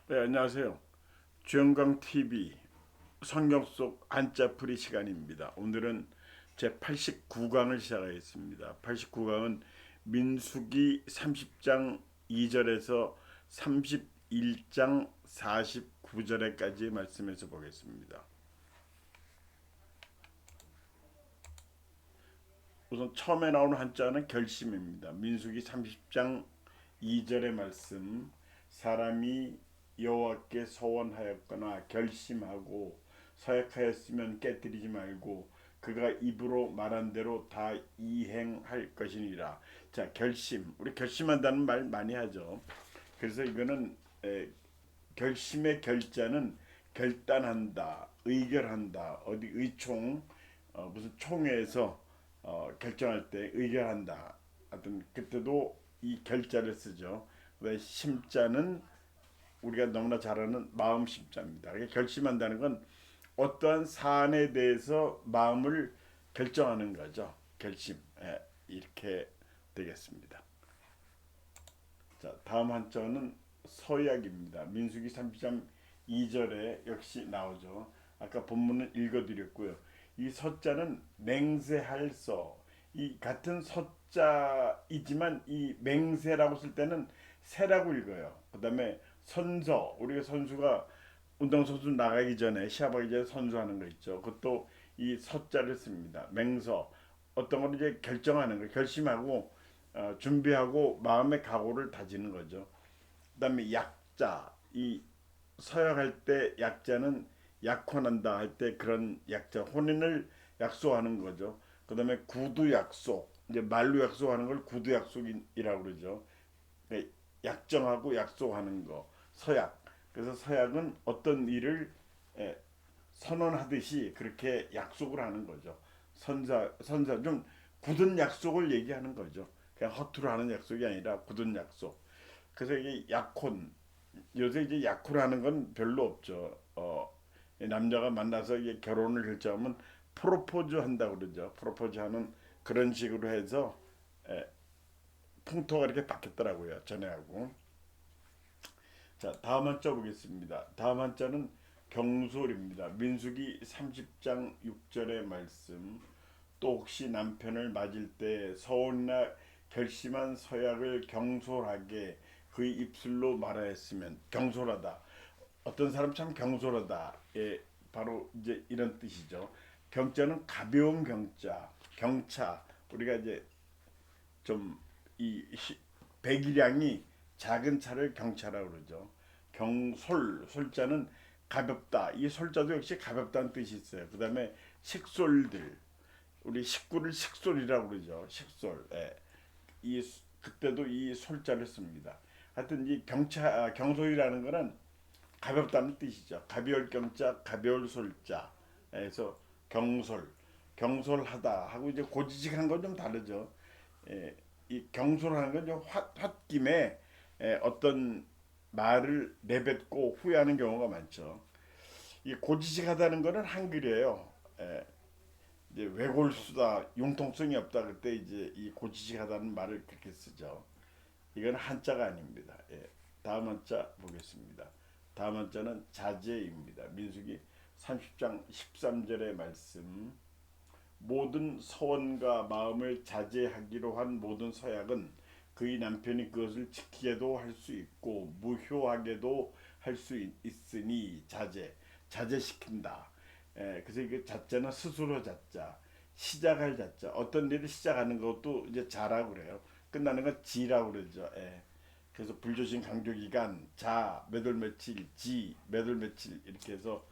네, 안녕하세요. 주영광 TV 성경 속 한자풀이 시간입니다. 오늘은 제 89강을 시작하겠습니다. 89강은 민수기 30장 2절에서 31장 49절에까지의 말씀에서 보겠습니다. 우선 처음에 나오는 한자는 결심입니다. 민수기 30장 2절의 말씀, 사람이 여호와께 서원하였거나 결심하고 서약하였으면 깨뜨리지 말고 그가 입으로 말한 대로 다 이행할 것이니라. 자, 결심. 우리 결심한다는 말 많이 하죠. 그래서 이거는 결심의 결자는 결단한다, 의결한다, 어디 의총, 무슨 총회에서 결정할 때 의결한다. 하여튼 그때도 이 결자를 쓰죠. 왜 심자는 우리가 너무나 잘 아는 마음 심자입니다. 결심한다는 건 어떠한 사안에 대해서 마음을 결정하는 거죠. 결심. 이렇게 되겠습니다. 자, 다음 한자는 서약입니다. 민수기 30장 2절에 역시 나오죠. 아까 본문은 읽어드렸고요. 이 서자는 맹세할 서, 이 같은 서자이지만 이 맹세라고 쓸 때는 세라고 읽어요. 그 다음에 선서, 우리가 선수가 운동선수 나가기 전에 시합하기 전에 선수하는 거 있죠. 그것도 이 서자를 씁니다. 맹서, 어떤 걸 이제 결정하는 거, 결심하고 준비하고 마음의 각오를 다지는 거죠. 그다음에 약자, 이 서약할 때 약자는 약혼한다 할 때 그런 약자, 혼인을 약속하는 거죠. 그다음에 구두 약속, 이제 말로 약속하는 걸 구두 약속이라고 그러죠. 약정하고 약속하는 거, 서약. 그래서 서약은 어떤 일을 선언하듯이 그렇게 약속을 하는 거죠. 선사 좀 굳은 약속을 얘기하는 거죠. 그냥 허투루 하는 약속이 아니라 굳은 약속. 그래서 이게 약혼, 요새 이제 약혼하는 건 별로 없죠. 남자가 만나서 이게 결혼을 결정하면 프로포즈 한다고 그러죠. 프로포즈 하는 그런 식으로 해서 에, 풍토가 이렇게 바뀌었더라고요. 전에하고. 자, 다음 한자 보겠습니다. 다음 한자는 경솔입니다. 민수기 30장 6절의 말씀. 또 혹시 남편을 맞을 때 서원이나 결심한 서약을 경솔하게 그의 입술로 말하였으면, 경솔하다. 어떤 사람 참 경솔하다. 예, 바로 이제 이런 뜻이죠. 경자는 가벼운 경자, 경차. 우리가 이제 좀이 배기량이 작은 차를 경차라고 그러죠. 경솔, 솔자는 가볍다. 이 솔자도 역시 가볍다는 뜻이 있어요. 그다음에 식솔들, 우리 식구를 식솔이라고 그러죠. 식솔. 예. 이 그때도 이 솔자를 씁니다. 하여튼 이 경솔이라는 거는 가볍다는 뜻이죠. 가벼울 경자, 가벼울 솔자. 그래서 경솔, 경솔하다 하고 이제 고지식한 건 좀 다르죠. 예, 이 경솔하는 건 좀 홧김에 어떤 말을 내뱉고 후회하는 경우가 많죠. 이 고지식하다는 거는 한글이에요. 예, 이제 외골수다, 융통성이 없다 그때 이제 이 고지식하다는 말을 그렇게 쓰죠. 이건 한자가 아닙니다. 예, 다음 한자 보겠습니다. 다음 한자는 자제입니다. 민수기 30장 13절의 말씀. 모든 서원과 마음을 자제하기로 한 모든 서약은 그의 남편이 그것을 지키게도 할 수 있고 무효하게도 할 수 있으니 자제시킨다. 그래서 그 자자는 스스로 자자, 시작할 자자, 어떤 일을 시작하는 것도 이제 자라고 그래요. 끝나는 건 지라고 그러죠. 그래서 불조신 강조기간 자 몇 월 며칠, 지 몇 월 며칠 이렇게 해서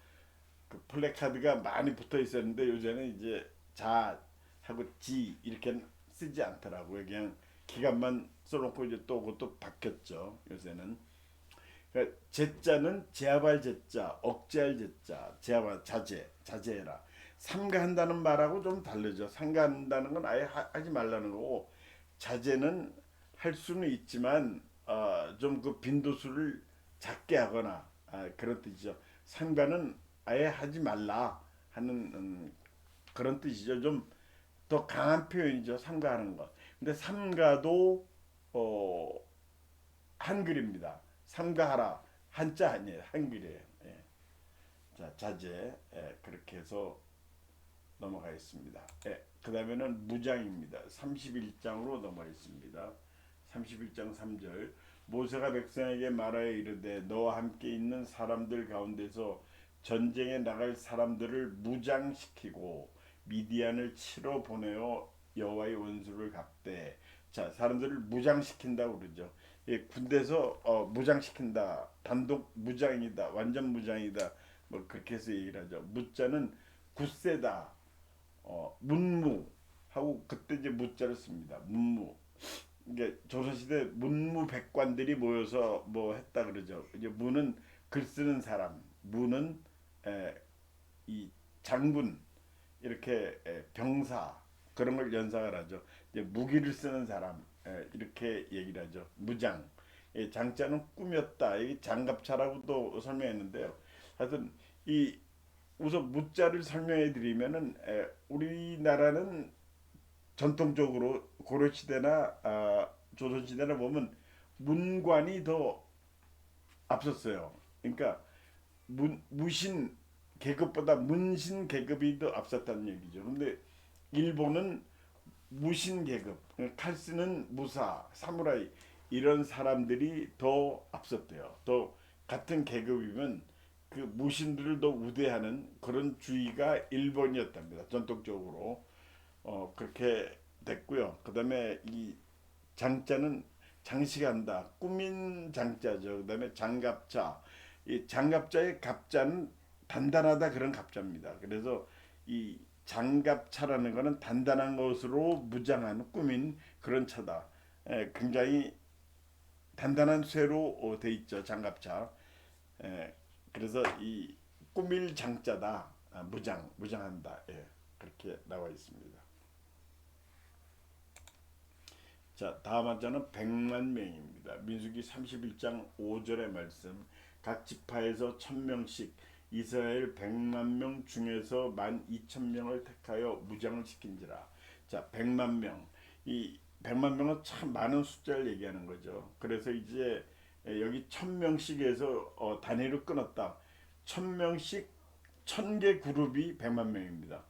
그 플래카드가 많이 붙어 있었는데 요새는 이제 자 하고 지 이렇게 쓰지 않더라고요. 그냥 기간만 써놓고 이제 또 그것도 바뀌었죠. 요새는. 그러니까 제자는 제압할 제자, 억제할 제자, 제압할 자제해라. 삼가한다는 말하고 좀 다르죠. 삼가한다는 건 아예 하지 말라는 거고 자제는 할 수는 있지만 좀 그 빈도수를 작게 하거나 그런 뜻이죠. 삼가는 아예 하지 말라 하는 그런 뜻이죠. 좀 더 강한 표현이죠. 삼가하는 것. 근데 삼가도 어, 한글입니다. 삼가하라 한자 아니에요. 한글이에요. 예. 자, 자제. 예, 그렇게 해서 넘어가겠습니다. 예, 그 다음에는 무장입니다. 31장으로 넘어가겠습니다. 31장 3절. 모세가 백성에게 말하여 이르되 너와 함께 있는 사람들 가운데서 전쟁에 나갈 사람들을 무장시키고 미디안을 치러 보내어 여호와의 원수를 갚되. 자, 사람들을 무장시킨다고 그러죠. 예, 군대에서 무장시킨다. 단독 무장이다. 완전 무장이다. 뭐 그렇게 해서 얘기를 하죠. 무자는 굳세다. 문무하고 그때 이제 무자를 씁니다. 문무. 이게 조선시대 문무백관들이 모여서 뭐 했다 그러죠. 이제 무는 글 쓰는 사람, 무는 이 장군 이렇게 병사 그런 걸 연상을 하죠. 이제 무기를 쓰는 사람 이렇게 얘기를 하죠. 무장. 장자는 꾸몄다. 이 장갑차라고도 설명했는데요. 하여튼 이 우선 무자를 설명해 드리면은 우리나라는 전통적으로 고려시대나 조선시대나 보면 문관이 더 앞섰어요. 그러니까 무신 계급보다 문신 계급이 더 앞섰다는 얘기죠. 근데 일본은 무신 계급, 칼 쓰는 무사, 사무라이 이런 사람들이 더 앞섰대요. 더 같은 계급이면 그 무신들을 더 우대하는 그런 주의가 일본이었답니다. 전통적으로 그렇게 됐고요. 그다음에 이 장자는 장식한다, 꾸민 장자죠. 그다음에 장갑자, 이 장갑자의 갑자는 단단하다 그런 갑자입니다. 그래서 이 장갑차라는 거는 단단한 것으로 무장한 꾸민 그런 차다. 굉장히 단단한 쇠로 돼 있죠. 장갑차. 예, 그래서 이 꾸밀 장자다. 무장한다. 예, 그렇게 나와 있습니다. 자, 다음 한자는 100만 명입니다. 민수기 31장 5절의 말씀. 각 지파에서 1000명씩 이스라엘 100만 명 중에서 12,000명을 택하여 무장을 시킨지라. 자, 100만 명. 이 100만 명은 참 많은 숫자를 얘기하는 거죠. 그래서 이제 여기 1000명씩에서 단위로 끊었다. 1000명씩 1000개 그룹이 100만 명입니다.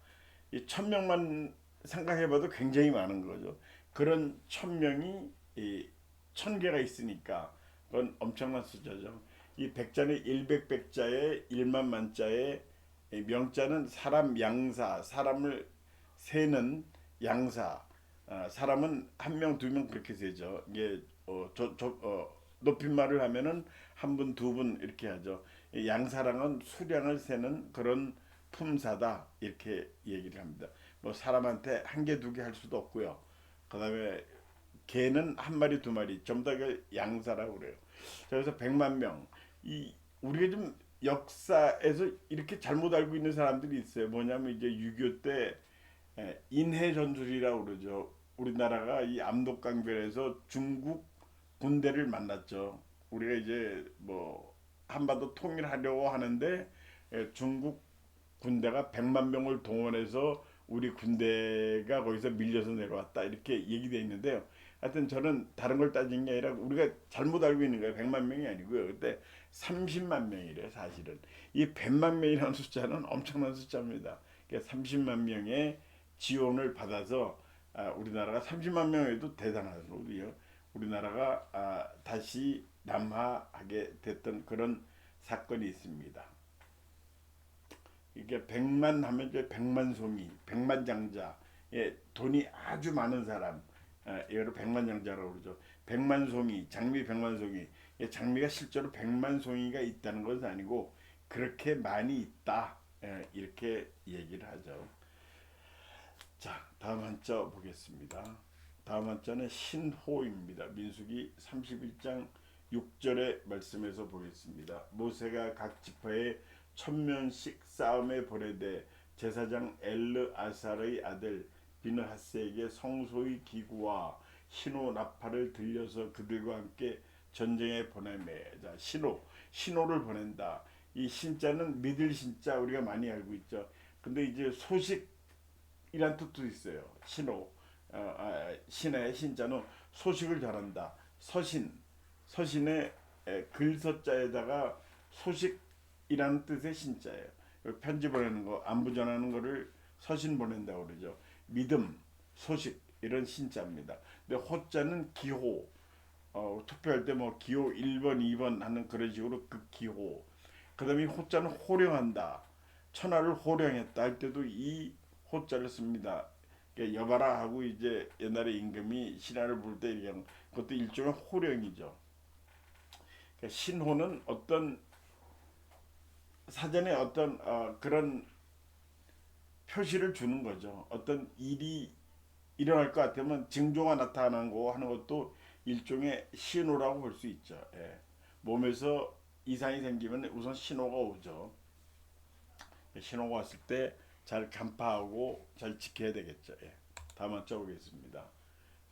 이 1000명만 생각해봐도 굉장히 많은 거죠. 그런 1000명이 1000개가 있으니까 그건 엄청난 숫자죠. 이 백자는 일백백자에 일만만자에 명자는 사람 양사, 사람을 세는 양사. 사람은 한 명, 두 명 그렇게 세죠. 이게 높임말을 하면은 한 분, 두 분 이렇게 하죠. 이 양사랑은 수량을 세는 그런 품사다 이렇게 얘기를 합니다. 뭐 사람한테 한 개, 두 개 할 수도 없고요. 그다음에 개는 한 마리, 두 마리 전부 다 양사라고 그래요. 그래서 100만 명. 이 우리가 좀 역사에서 이렇게 잘못 알고 있는 사람들이 있어요. 뭐냐면 이제 6.25 때 인해 전술이라고 그러죠. 우리나라가 이 압록강변에서 중국 군대를 만났죠. 우리가 이제 뭐 한반도 통일하려고 하는데 중국 군대가 100만 명을 동원해서 우리 군대가 거기서 밀려서 내려왔다 이렇게 얘기되어 있는데요. 하여튼 저는 다른 걸 따진 게 아니라 우리가 잘못 알고 있는 거예요. 100만 명이 아니고요. 그때 30만 명이래 사실은. 이 100만 명이라는 숫자는 엄청난 숫자입니다. 그러니까 30만 명의 지원을 받아서 우리나라가 30만 명에도 대단하거든요. 우리나라가 다시 남하하게 됐던 그런 사건이 있습니다. 이게 백만 하면 이제 백만송이, 백만장자, 돈이 아주 많은 사람, 이거를 백만장자라고 그러죠. 백만송이, 장미 백만송이, 장미가 실제로 백만송이가 있다는 것은 아니고 그렇게 많이 있다, 이렇게 얘기를 하죠. 자, 다음 한자 보겠습니다. 다음 한자는 신호입니다. 민수기 31장 6절의 말씀에서 보겠습니다. 모세가 각 지파에 1000명씩 싸움에 보내되 제사장 엘르아살의 아들 비느하스에게 성소의 기구와 신호 나팔을 들려서 그들과 함께 전쟁에 보내매. 자, 신호를 보낸다. 이 신자는 믿을 신자 우리가 많이 알고 있죠. 근데 이제 소식이란 뜻도 있어요. 신의 신자는 소식을 전한다. 서신의 글서자에다가 소식이라는 뜻의 신자예요. 편지 보내는 거, 안부 전하는 거를 서신 보낸다고 그러죠. 믿음, 소식 이런 신자입니다. 근데 호자는 기호, 투표할 때 뭐 기호 1번, 2번 하는 그런 식으로 그 기호. 그다음에 호자는 호령한다. 천하를 호령했다 할 때도 이 호자를 씁니다. 그러니까 여봐라 하고 이제 옛날에 임금이 신하를 부를 때 얘기하는 그것도 일종의 호령이죠. 그러니까 신호는 어떤 사전에 어떤 그런 표시를 주는 거죠. 어떤 일이 일어날 것 같으면 징조가 나타나는 거 하는 것도 일종의 신호라고 볼 수 있죠. 예. 몸에서 이상이 생기면 우선 신호가 오죠. 신호가 왔을 때 잘 간파하고 잘 지켜야 되겠죠. 예. 다음 한자 보겠습니다.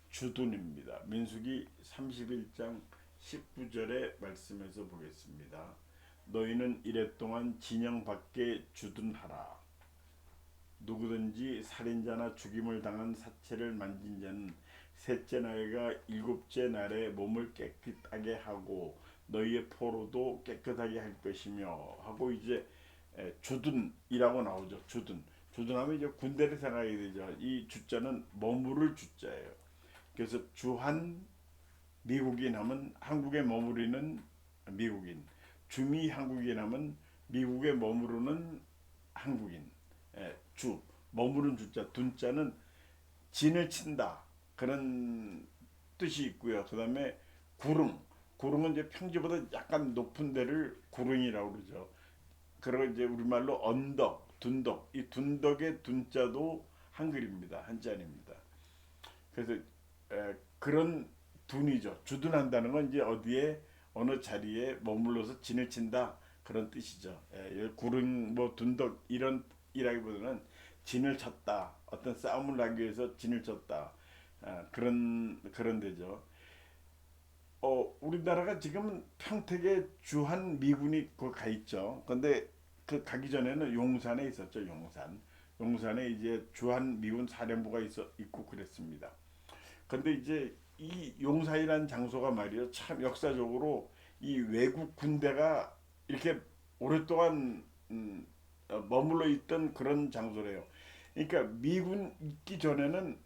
주둔입니다. 민수기 31장 19절의 말씀에서 보겠습니다. 너희는 이랫동안 진영 밖에 주둔하라. 누구든지 살인자나 죽임을 당한 사체를 만진 자는 셋째 날과 일곱째 날에 몸을 깨끗하게 하고 너희의 포로도 깨끗하게 할 것이며 하고 이제 주둔이라고 나오죠. 주둔하면 이제 군대를 생각하게 되죠. 이 주자는 머무를 주자예요. 그래서 주한 미국인 하면 한국에 머무르는 미국인, 주미 한국인 하면 미국에 머무르는 한국인. 주 머무른 주자 둔자는 진을 친다 그런 뜻이 있고요. 그 다음에 구릉은 이제 평지보다 약간 높은 데를 구릉이라고 그러죠. 그리고 이제 우리말로 언덕, 둔덕, 이 둔덕의 둔자도 한글입니다. 한자입니다. 그래서 그런 둔이죠. 주둔한다는 건 이제 어디에 어느 자리에 머물러서 진을 친다 그런 뜻이죠. 구릉 뭐 둔덕 이런 이라기보다는 진을 쳤다. 어떤 싸움을 하기 위해서 진을 쳤다. 그런 데죠. 우리나라가 지금 평택에 주한 미군이 가 있죠. 근데 그 가기 전에는 용산에 있었죠. 용산에 이제 주한 미군 사령부가 있고 그랬습니다. 근데 이제 이 용산이라는 장소가 말이요. 참 역사적으로 이 외국 군대가 이렇게 오랫동안 머물러 있던 그런 장소래요. 그러니까 미군 있기 전에는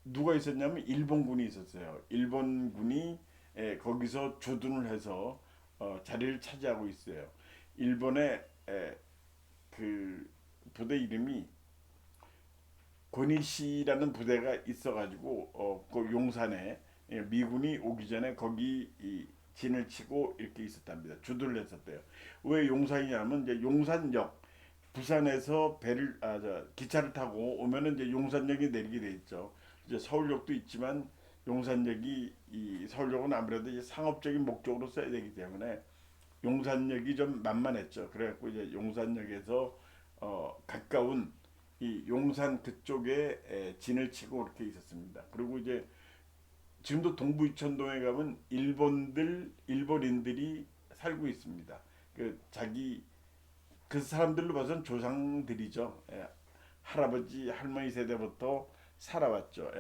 누가 있었냐면 일본군이 있었어요. 일본군이 거기서 주둔을 해서 자리를 차지하고 있어요. 일본의 그 부대 이름이 고니시라는 부대가 있어가지고 그 용산에 미군이 오기 전에 거기 진을 치고 이렇게 있었답니다. 주둔을 했었대요. 왜 용산이냐면 이제 용산역 부산에서 기차를 타고 오면은 이제 용산역에 내리게 돼 있죠. 이제 서울역도 있지만 용산역이 이 서울역은 아무래도 이제 상업적인 목적으로 써야 되기 때문에 용산역이 좀 만만했죠. 그래갖고 이제 용산역에서 가까운 이 용산 그쪽에 진을 치고 그렇게 있었습니다. 그리고 이제 지금도 동부 이천동에 가면 일본인들이 살고 있습니다. 그 사람들로 봐서는 조상들이죠. 할아버지 할머니 세대부터 살아왔죠.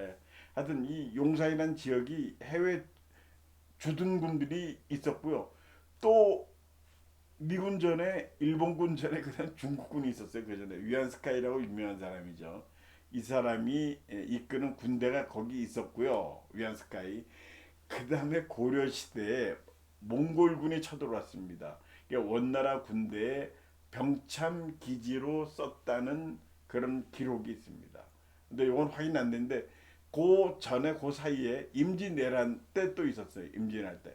하여튼 이 용산이라는 지역이 해외 주둔군들이 있었고요. 또 미군 전에 일본군 전에 그다음 중국군이 있었어요. 그 전에 위안스카이라고 유명한 사람이죠. 이 사람이 이끄는 군대가 거기 있었고요. 위안스카이. 그 다음에 고려 시대에 몽골군이 쳐들어왔습니다. 그러니까 원나라 군대에 병참 기지로 썼다는 그런 기록이 있습니다. 근데 이건 확인 안 되는데 그 전에 그 사이에 임진왜란 때 또 있었어요. 임진왜란 때.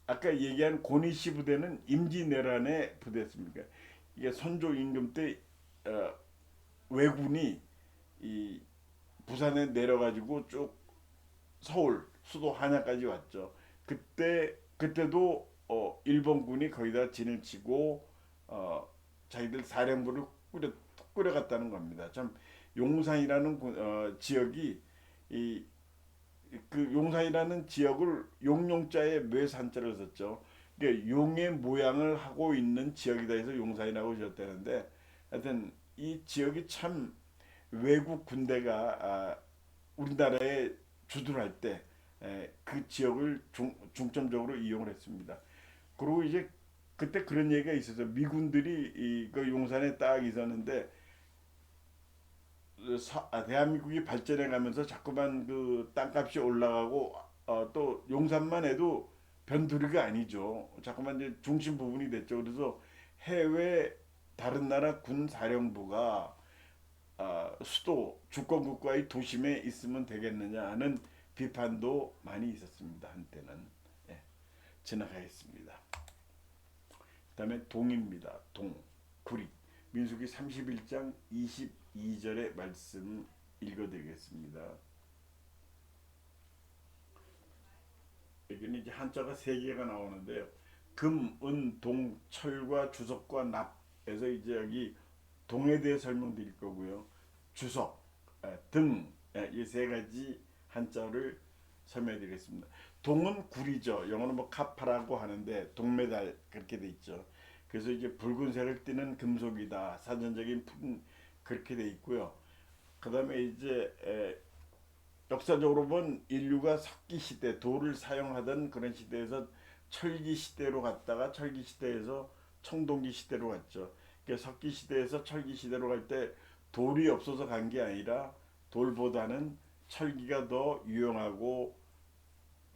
아까 얘기한 고니시 부대는 임진왜란의 부대였습니까? 이게 선조 임금 때 왜군이 이 부산에 내려가지고 쭉 서울 수도 한양까지 왔죠. 그때도 일본군이 거기다 진을 치고 자기들 사령부를 꾸려갔다는 겁니다. 참 용산이라는 지역이 이 그 용산이라는 지역을 용용자에 묘산자를 썼죠. 그러니까 용의 모양을 하고 있는 지역이다 해서 용산이라고 지었다는데 하여튼 이 지역이 참 외국 군대가 우리나라에 주둔할 때 그 지역을 중점적으로 이용을 했습니다. 그리고 이제 그때 그런 얘기가 있어서 미군들이 그 용산에 딱 있었는데 대한민국이 발전해 가면서 자꾸만 그 땅값이 올라가고 또 용산만 해도 변두리가 아니죠. 자꾸만 이제 중심 부분이 됐죠. 그래서 해외 다른 나라 군 사령부가 수도 주권 국가의 도심에 있으면 되겠느냐 하는 비판도 많이 있었습니다. 한때는. 예, 지나가겠습니다. 그다음에 동입니다. 동, 구리. 민수기 31장 22절의 말씀 읽어드리겠습니다. 여기는 이제 한자가 세 개가 나오는데요. 금, 은, 동, 철과 주석과 납에서 이제 여기 동에 대해 설명드릴 거고요. 주석, 등, 이 세 가지 한자를 설명드리겠습니다. 동은 구리죠. 영어는 뭐 카파라고 하는데 동메달 그렇게 돼 있죠. 그래서 이제 붉은색을 띠는 금속이다. 사전적인 그렇게 돼 있고요. 그다음에 이제 역사적으로 보면 인류가 석기 시대 돌을 사용하던 그런 시대에서 철기 시대로 갔다가 철기 시대에서 청동기 시대로 갔죠. 그러니까 석기 시대에서 철기 시대로 갈 때 돌이 없어서 간 게 아니라 돌보다는 철기가 더 유용하고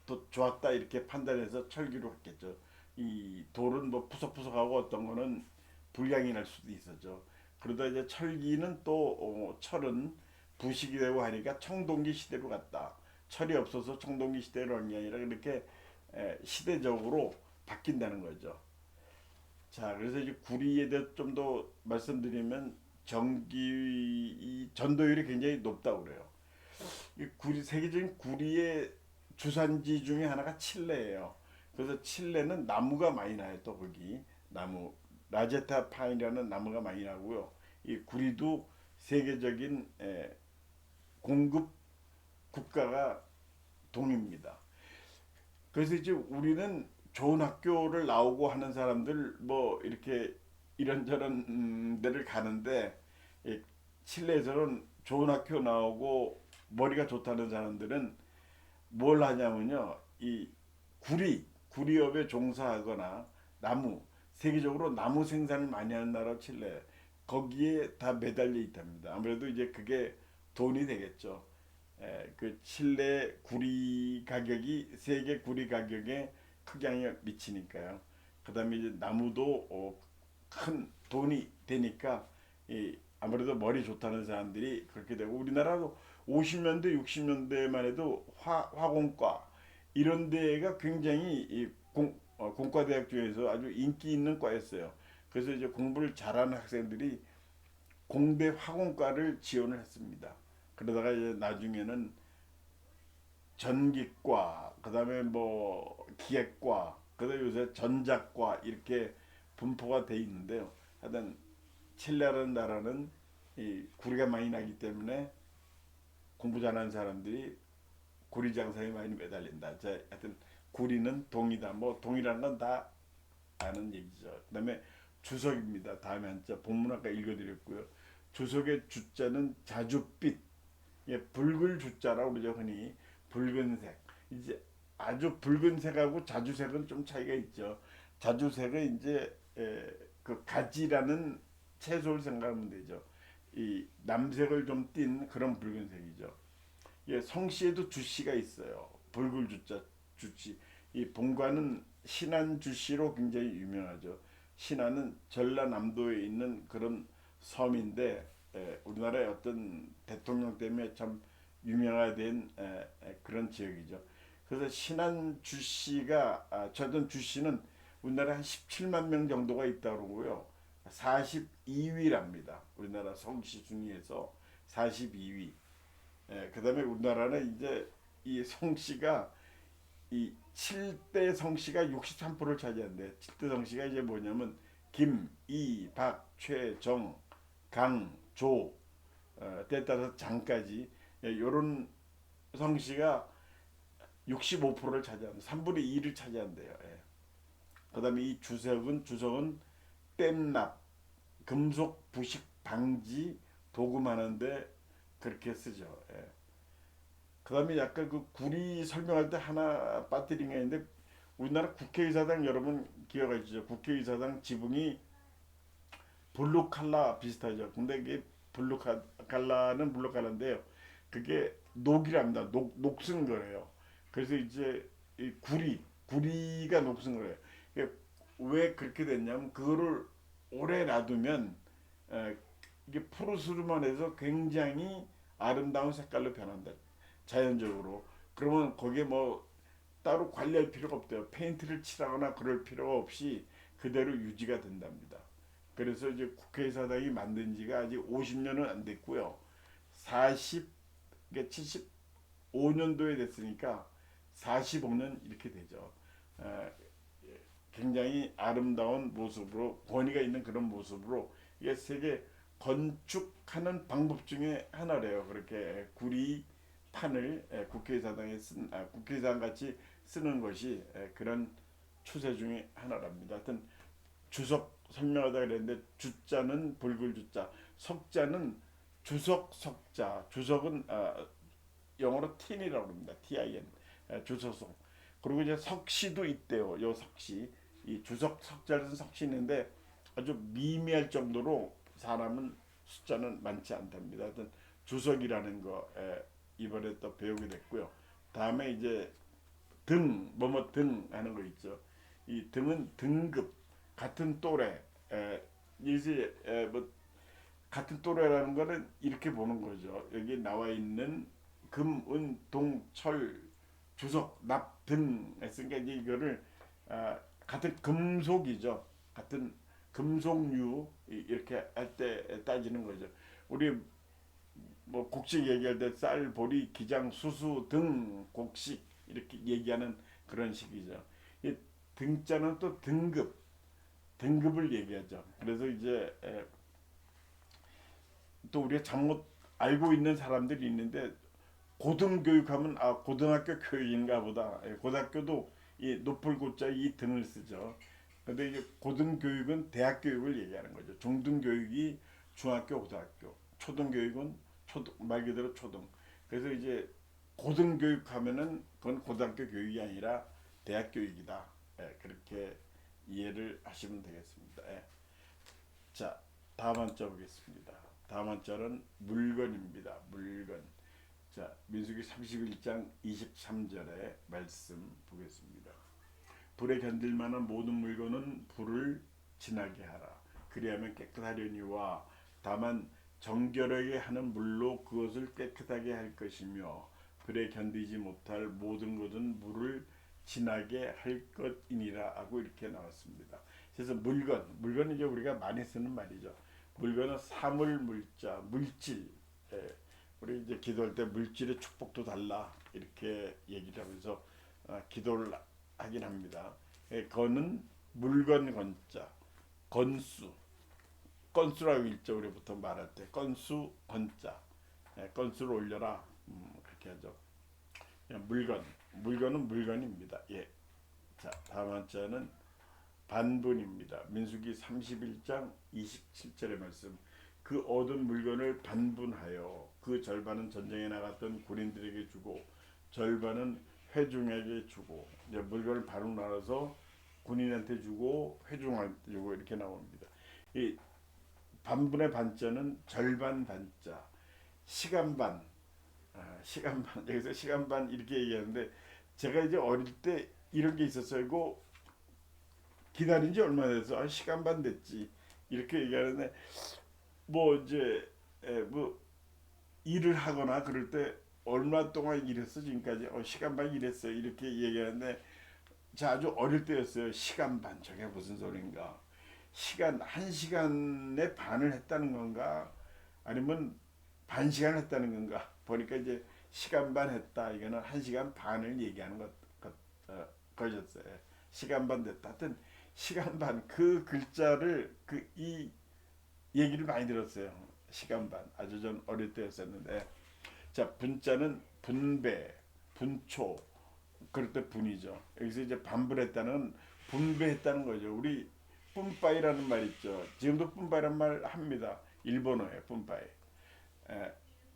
더 좋았다 이렇게 판단해서 철기로 갔겠죠. 이 돌은 뭐 푸석푸석하고 어떤 거는 불량이 날 수도 있었죠. 그러다 이제 철기는 또 철은 부식이 되고 하니까 청동기 시대로 갔다. 철이 없어서 청동기 시대로 간 게 아니라 이렇게 시대적으로 바뀐다는 거죠. 자, 그래서 이제 구리에 대해 좀 더 말씀드리면 전기 전도율이 굉장히 높다고 그래요. 이 구리 세계적인 구리의 주산지 중에 하나가 칠레예요. 그래서 칠레는 나무가 많이 나요. 또 거기 나무 라제타 파인이라는 나무가 많이 나고요. 이 구리도 세계적인 공급 국가가 동입니다. 그래서 이제 우리는 좋은 학교를 나오고 하는 사람들 뭐 이렇게 이런저런 데를 가는데 칠레에서는 좋은 학교 나오고 머리가 좋다는 사람들은 뭘 하냐면요. 이 구리업에 종사하거나 나무, 세계적으로 나무 생산을 많이 하는 나라 칠레. 거기에 다 매달려 있답니다. 아무래도 이제 그게 돈이 되겠죠. 그 칠레 구리 가격이 세계 구리 가격에 크게 미치니까요. 그다음에 이제 나무도 큰 돈이 되니까 아무래도 머리 좋다는 사람들이 그렇게 되고 우리나라도 50년대 60년대만 해도 화공과 이런 데가 굉장히 공과대학 중에서 아주 인기 있는 과였어요. 그래서 이제 공부를 잘하는 학생들이 공대 화공과를 지원을 했습니다. 그러다가 이제 나중에는 전기과, 그다음에 뭐 기계과, 그다음에 요새 전자과 이렇게 분포가 돼 있는데요. 하여튼 칠레라는 나라는 이 구리가 많이 나기 때문에 공부 잘하는 사람들이 구리 장사에 많이 매달린다. 자, 하여튼 구리는 동이다. 뭐 동이라는 건 다 아는 얘기죠. 그다음에 주석입니다. 다음에 한자 본문 아까 읽어드렸고요. 주석의 주자는 자줏빛, 붉을 주자라고 그러죠. 흔히 붉은색. 이제 아주 붉은색하고 자주색은 좀 차이가 있죠. 자주색은 이제 그 가지라는 채소를 생각하면 되죠. 이 남색을 좀 띤 그런 붉은색이죠. 성씨에도 주씨가 있어요. 붉을 주자 주씨. 이 본관은 신안 주씨로 굉장히 유명하죠. 신안은 전라남도에 있는 그런 섬인데 우리나라의 어떤 대통령 때문에 참 유명화된 그런 지역이죠. 그래서 신안 주씨가 저던 주씨는 우리나라 한 17만 명 정도가 있다고 그러고요. 42위랍니다. 우리나라 성씨 순위에서 42위. 그다음에 우리나라는 이제 이 성씨가 이 7대 성씨가 63%를 차지하는데 7대 성씨가 이제 뭐냐면 김, 이, 박, 최, 정, 강, 조 때에 따라서 장까지 요런 성씨가 65%를 차지합니다. 3분의 2를 차지한대요. 그다음에 이 주석은 댐납, 금속 부식 방지 도금하는데 그렇게 쓰죠. 그다음에 약간 그 구리 설명할 때 하나 빠뜨린 게 있는데 우리나라 국회의사당 여러분 기억하시죠? 국회의사당 지붕이 블루 칼라 비슷하죠. 근데 이게 블루 칼라는 블루 칼라인데요. 그게 녹이랍니다. 녹슨 거래요. 그래서 이제 이 구리가 녹슨 거래요. 이게 왜 그렇게 됐냐면 그거를 오래 놔두면 에, 이게 푸르스름한 해서 굉장히 아름다운 색깔로 변한다. 자연적으로. 그러면 거기에 뭐 따로 관리할 필요가 없대요. 페인트를 칠하거나 그럴 필요가 없이 그대로 유지가 된답니다. 그래서 이제 국회의사당이 만든 지가 아직 50년은 안 됐고요. 40, 그러니까 75년도에 됐으니까 45년 이렇게 되죠. 어, 굉장히 아름다운 모습으로 권위가 있는 그런 모습으로 이게 세계 건축하는 방법 중에 하나래요. 그렇게 구리 판을 국회의사당에 국회의사당 같이 쓰는 것이 그런 추세 중에 하나랍니다. 하여튼 주석 설명하다 그랬는데 주자는 붉을 주자, 석자는 주석 석자, 주석은 영어로 tin이라고 합니다. tin 주석성. 그리고 이제 석시도 있대요. 요 석시 이 주석 석자를 쓴 석시 있는데 아주 미미할 정도로 사람은 숫자는 많지 않답니다. 하여튼 주석이라는 거 이번에 또 배우게 됐고요. 다음에 이제 뭐뭐 등 하는 거 있죠. 이 등은 등급 같은 또래 이제 뭐 같은 또래라는 거는 이렇게 보는 거죠. 여기 나와 있는 금, 은, 동, 철, 주석, 납, 등 했으니까 이제 이거를 같은 금속이죠. 같은 금속류 이렇게 할 때 따지는 거죠. 우리 뭐 곡식 얘기할 때 쌀, 보리, 기장, 수수 등 곡식 이렇게 얘기하는 그런 식이죠. 이 등자는 또 등급을 얘기하죠. 그래서 이제 또 우리가 잘못 알고 있는 사람들이 있는데 고등교육하면 고등학교 교육인가 보다. 고등학교도 이 높을 고자 이 등을 쓰죠. 근데 이제 고등교육은 대학 교육을 얘기하는 거죠. 중등교육이 중학교, 고등학교, 초등교육은 말 그대로 초등. 그래서 이제 고등교육하면은 그건 고등학교 교육이 아니라 대학 교육이다. 그렇게 이해를 하시면 되겠습니다. 자, 다음 한자 보겠습니다. 다음 한자는 물건입니다. 물건. 자, 민수기 31장 23절의 말씀 보겠습니다. 불에 견딜 만한 모든 물건은 불을 지나게 하라. 그리하면 깨끗하려니와 다만 정결하게 하는 물로 그것을 깨끗하게 할 것이며 불에 견디지 못할 모든 것은 물을 지나게 할 것이니라 하고 이렇게 나왔습니다. 그래서 물건은 이제 우리가 많이 쓰는 말이죠. 물건은 사물 물자, 물질. 우리 이제 기도할 때 물질의 축복도 달라 이렇게 얘기를 하면서 기도를 하긴 합니다. 건은 물건 건자, 건수, 건수라고 읽죠. 우리 보통 말할 때 건수 건자, 건수를 올려라 그렇게 하죠. 물건은 물건입니다. 예. 자, 다음 한자는 반분입니다. 민수기 31장 27절의 말씀. 그 얻은 물건을 반분하여 그 절반은 전쟁에 나갔던 군인들에게 주고 절반은 회중에게 주고 이제 물건을 반으로 나눠서 군인한테 주고 회중한테 주고 이렇게 나옵니다. 이 반분의 반자는 절반 반자, 시간 반, 시간 반 여기서 시간 반 이렇게 얘기하는데 제가 이제 어릴 때 이런 게 있었어요. 이거 기다린 지 얼마 됐어? 시간 반 됐지. 이렇게 얘기하는데 뭐 이제 뭐 일을 하거나 그럴 때 얼마 동안 일했어 지금까지 시간 반 일했어 이렇게 얘기하는데 자 아주 어릴 때였어요. 시간 반 저게 무슨 소린가? 시간 한 시간에 반을 했다는 건가? 아니면 반 시간 했다는 건가? 보니까 이제 시간 반 했다. 이거는 한 시간 반을 얘기하는 것이었어요. 시간 반 됐다. 하여튼 시간 반 그 글자를 이 얘기를 많이 들었어요. 시간 반 아주 전 어릴 때였었는데 자 분자는 분배, 분초 그럴 때 분이죠. 여기서 이제 반분했다는 분배했다는 거죠. 우리 뿜빠이라는 말 있죠. 지금도 뿜빠이라는 말 합니다. 일본어에 뿜빠이.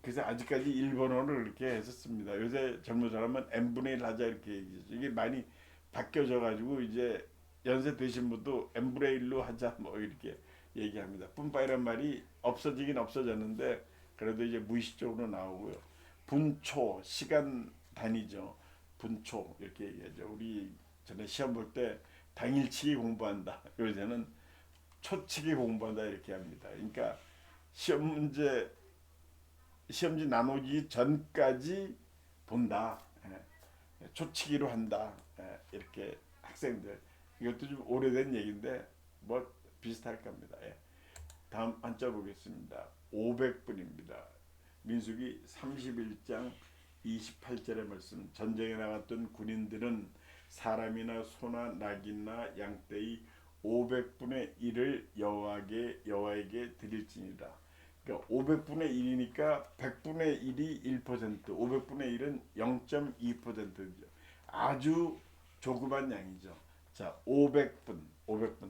그래서 아직까지 일본어를 그렇게 했었습니다. 요새 젊은 사람은 n분의 1 하자 이렇게 얘기하죠. 이게 많이 바뀌어져 가지고 이제 연세 드신 분도 n분의 1로 하자 뭐 이렇게 얘기합니다. 뿜빠이란 말이 없어지긴 없어졌는데 그래도 이제 무의식적으로 나오고요. 분초 시간 단위죠. 분초 이렇게 얘기하죠. 우리 전에 시험 볼 때 당일치기 공부한다. 요새는 초치기 공부한다 이렇게 합니다. 그러니까 시험 문제 시험지 나누기 전까지 본다. 초치기로 한다. 이렇게 학생들 이것도 좀 오래된 얘기인데 뭐 비슷할 겁니다. 다음 한자 보겠습니다. 500분입니다. 민수기 31장 28절의 말씀. 전쟁에 나갔던 군인들은 사람이나 소나 낙이나 양떼의 500분의 1을 여호와에게 드릴지니라. 그러니까 500분의 1이니까 100분의 1이 1%, 500분의 1은 0.2%죠. 아주 조그만 양이죠. 자, 500분,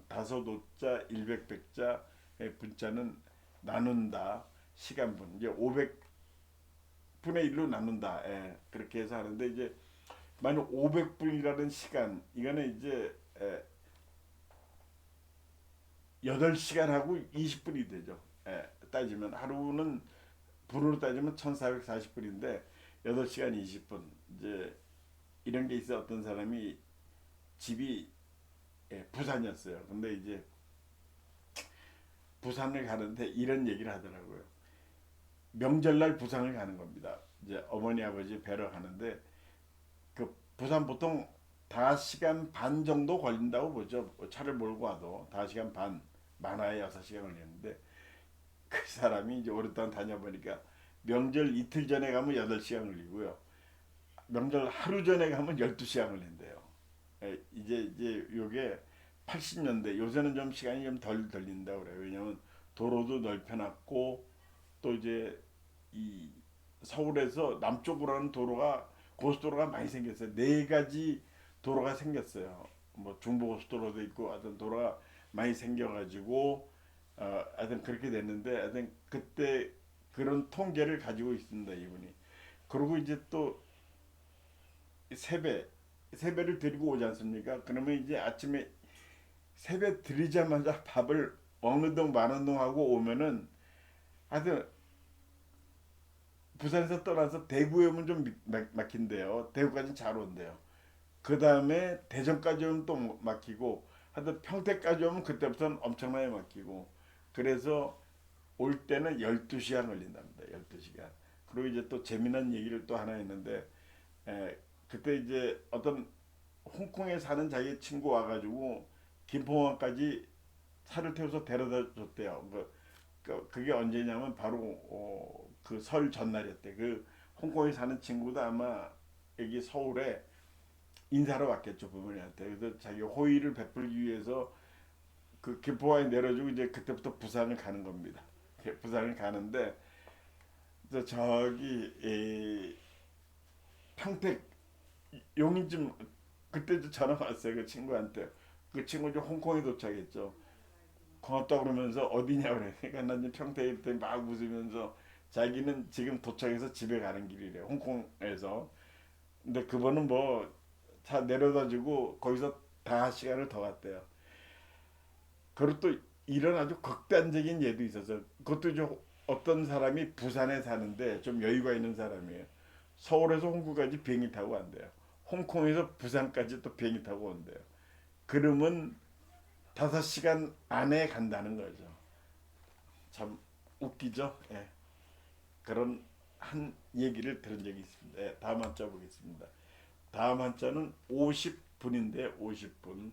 다섯 오자, 100백자의 분자는 나눈다, 시간분. 이제 500분의 1로 나눈다. 그렇게 해서 하는데 이제 만약 500분이라는 시간, 이거는 이제 8시간하고 20분이 되죠. 따지면 하루는 분으로 따지면 1440분인데 8시간 20분. 이제 이런 게 있어. 어떤 사람이 집이 부산이었어요. 근데 이제 부산을 가는데 이런 얘기를 하더라고요. 명절날 부산을 가는 겁니다. 이제 어머니 아버지 뵈러 가는데 그 부산 보통 5시간 반 정도 걸린다고 보죠. 차를 몰고 와도 5시간 반, 많아야 6시간 걸리는데 그 사람이 이제 오랫동안 다녀보니까 명절 이틀 전에 가면 8시간 걸리고요. 명절 하루 전에 가면 12시간 걸린대요. 이제 요게 80년대, 요새는 좀 시간이 좀 덜 걸린다 그래요. 왜냐면 도로도 넓혀놨고 또 이제 이 서울에서 남쪽으로 하는 도로가, 고속도로가 많이 생겼어요. 네 가지 도로가 생겼어요. 뭐 중부고속도로도 있고 하여튼 도로가 많이 생겨가지고 하여튼 그렇게 됐는데 하여튼 그때 그런 통계를 가지고 있습니다, 이분이. 그리고 이제 또 세배 세배를 드리고 오지 않습니까? 그러면 이제 아침에 세배 드리자마자 밥을 어느 동 마는 동 하고 오면은 하여튼 부산에서 떠나서 대구에 오면 좀 막힌대요. 대구까지는 잘 온대요. 그 다음에 대전까지 오면 또 막히고 하여튼 평택까지 오면 그때부터는 엄청나게 막히고 그래서 올 때는 12시간 걸린답니다. 12시간. 그리고 이제 또 재미난 얘기를 또 하나 했는데 그때 이제 어떤 홍콩에 사는 자기 친구 와가지고 김포공항까지 차를 태워서 데려다 줬대요. 그게 언제냐면 바로 그 설 전날이었대. 그 홍콩에 사는 친구도 아마 여기 서울에 인사로 왔겠죠, 부모님한테. 그래서 자기 호의를 베풀기 위해서 그 김포공항에 내려주고 이제 그때부터 부산을 가는 겁니다. 부산을 가는데 저기 평택 용인쯤 그때 전화 왔어요, 그 친구한테. 그 친구 이제 홍콩에 도착했죠. 고맙다 그러면서 어디냐 그래. 그러니까 난 이제 평택에 있더니 막 웃으면서 자기는 지금 도착해서 집에 가는 길이래, 홍콩에서. 근데 그분은 뭐 차 내려다 주고 거기서 5시간을 더 갔대요. 그리고 또 이런 아주 극단적인 예도 있어서, 그것도 이제 어떤 사람이 부산에 사는데 좀 여유가 있는 사람이에요. 서울에서 홍콩까지 비행기 타고 간대요. 홍콩에서 부산까지 또 비행기 타고 온대요. 그러면 5시간 안에 간다는 거죠. 참 웃기죠? 그런 한 얘기를 들은 적이 있습니다. 다음 한자 보겠습니다. 다음 한자는 50분인데 50분.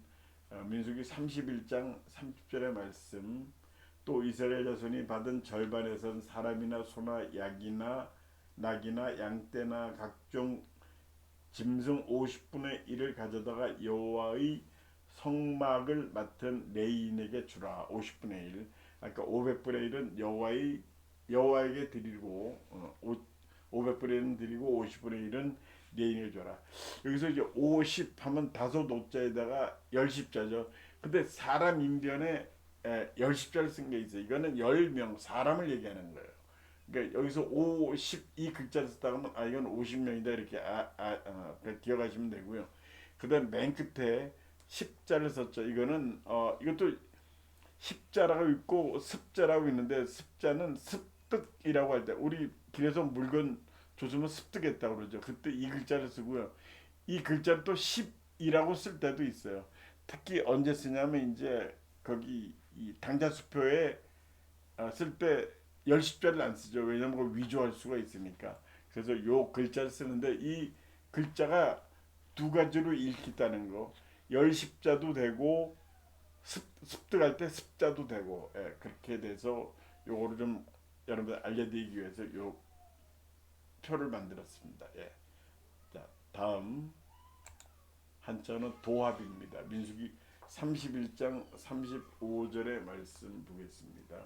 민수기 31장 30절의 말씀. 또 이스라엘 자손이 받은 절반에선 사람이나 소나 약이나 낙이나 양떼나 각종 짐승 50분의 1을 가져다가 여호와의 성막을 맡은 레인에게 주라. 50분의 1. 그러니까 500분의 1은 여호와에게 드리고 500분의 1은 드리고 50분의 1은 레인에게 줘라. 여기서 이제 50 하면 다섯 오자에다가 열십자죠. 근데 사람 인변에 열십자를 쓴 게 있어요. 이거는 10명 사람을 얘기하는 거예요. 그러니까 여기서 50 이 글자를 썼다면 아 이건 50명이다 이렇게 기억하시면 되고요. 그다음 맨 끝에 십자를 썼죠. 이거는 이것도 십자라고 있고 습자라고 있는데 습자는 습득이라고 할 때 우리 길에서 물건 조으면 습득했다고 그러죠. 그때 이 글자를 쓰고요. 이 글자를 또 십이라고 쓸 때도 있어요. 특히 언제 쓰냐면 이제 거기 이 당자수표에 쓸 때 열십자를 안 쓰죠. 왜냐면 그걸 위조할 수가 있으니까. 그래서 요 글자를 쓰는데 이 글자가 두 가지로 읽히다는 거. 열십자도 되고 습득할 때 습자도 되고 그렇게 돼서 요거를 좀 여러분들 알려드리기 위해서 요 표를 만들었습니다. 예. 자 다음 한자는 도합입니다. 민수기 31장 35절의 말씀 보겠습니다.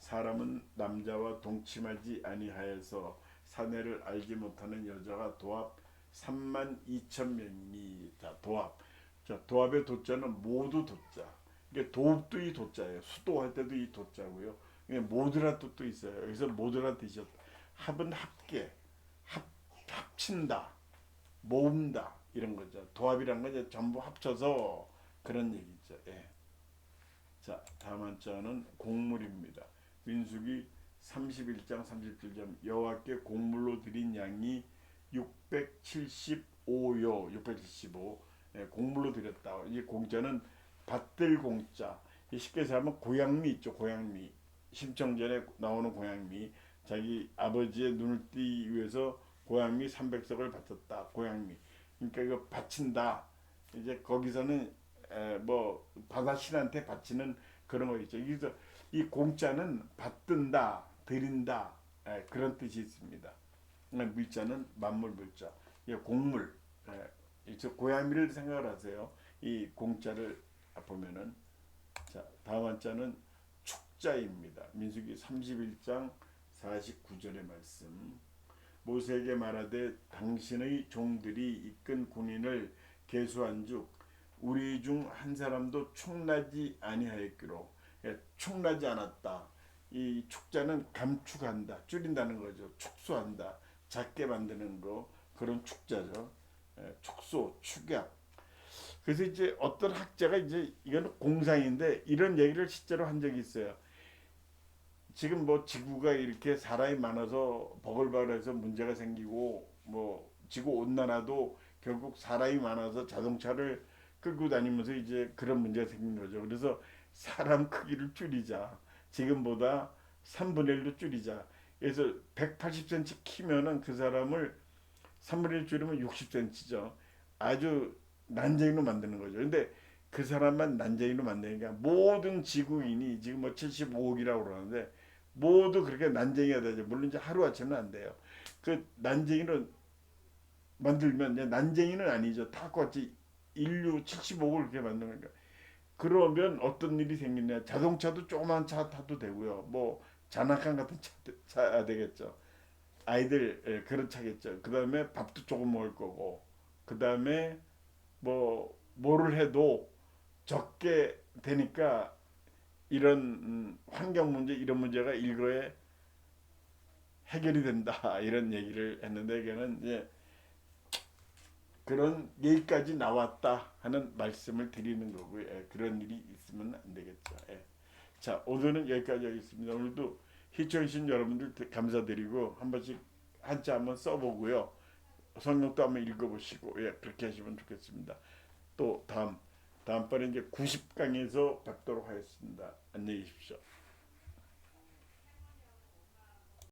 사람은 남자와 동침하지 아니하여서 사내를 알지 못하는 여자가 도합 3만 2천 명이니. 자 도합. 자 도합의 도자는 모두 도자. 이게 도읍도 이 도자예요. 수도할 때도 이 도자고요. 이게 모두란 뜻도 있어요. 여기서 모두란 뜻이죠. 합은 합계, 합친다, 모은다 이런 거죠. 도합이란 건 이제 전부 합쳐서 그런 얘기죠. 예. 자 다음 한자는 곡물입니다. 민수기 31장 37절 여호와께 곡물로 드린 양이 675요. 675 곡물로 드렸다. 이 공자는 밭들 공자. 쉽게 말하면 고향미 있죠. 고향미. 심청전에 나오는 고향미. 자기 아버지의 눈을 띄기 위해서 고향미 300석을 바쳤다. 고향미. 그러니까 이거 바친다. 이제 거기서는 뭐 바다신한테 바치는 그런 거 있죠. 그래서 이 공자는 받든다, 드린다 그런 뜻이 있습니다. 물자는 만물 물자, 곡물. 이제 고양이를 생각을 하세요. 이 공자를 보면은 자 다음 한자는 축자입니다. 민수기 31장 49절의 말씀. 모세에게 말하되 당신의 종들이 이끈 군인을 계수한즉 우리 중 한 사람도 축나지 아니하였기로. 축나지 않았다. 이 축자는 감축한다, 줄인다는 거죠. 축소한다, 작게 만드는 거 그런 축자죠. 축소, 축약. 그래서 이제 어떤 학자가 이제 이거는 공상인데 이런 얘기를 실제로 한 적이 있어요. 지금 뭐 지구가 이렇게 사람이 많아서 버글버글해서 문제가 생기고 뭐 지구 온난화도 결국 사람이 많아서 자동차를 끌고 다니면서 이제 그런 문제가 생긴 거죠. 그래서 사람 크기를 줄이자. 지금보다 3분의 1로 줄이자. 그래서 180cm 키면은 그 사람을 3분의 1 줄이면 60cm죠. 아주 난쟁이로 만드는 거죠. 근데 그 사람만 난쟁이로 만드니까 모든 지구인이 지금 뭐 75억이라고 그러는데 모두 그렇게 난쟁이가 되죠. 물론 이제 하루아침은 안 돼요. 그 난쟁이로 만들면 이제 난쟁이는 아니죠. 다 같이 인류 75억을 그렇게 만드는 거니까. 그러면 어떤 일이 생기냐? 자동차도 조그만 차 타도 되고요. 뭐 장난감 같은 차 되겠죠. 아이들 그런 차겠죠. 그 다음에 밥도 조금 먹을 거고. 그 다음에 뭐 뭐를 해도 적게 되니까 이런 환경 문제 이런 문제가 일거에 해결이 된다 이런 얘기를 했는데 걔는 이제 그런 얘기까지 나왔다 하는 말씀을 드리는 거고요. 그런 일이 있으면 안 되겠죠. 자 오늘은 여기까지 하겠습니다. 오늘도 시청해주신 여러분들 감사드리고 한 번씩 한자 한번 써보고요. 성경도 한번 읽어보시고 그렇게 하시면 좋겠습니다. 또 다음번에 이제 90강에서 뵙도록 하겠습니다. 안녕히 계십시오.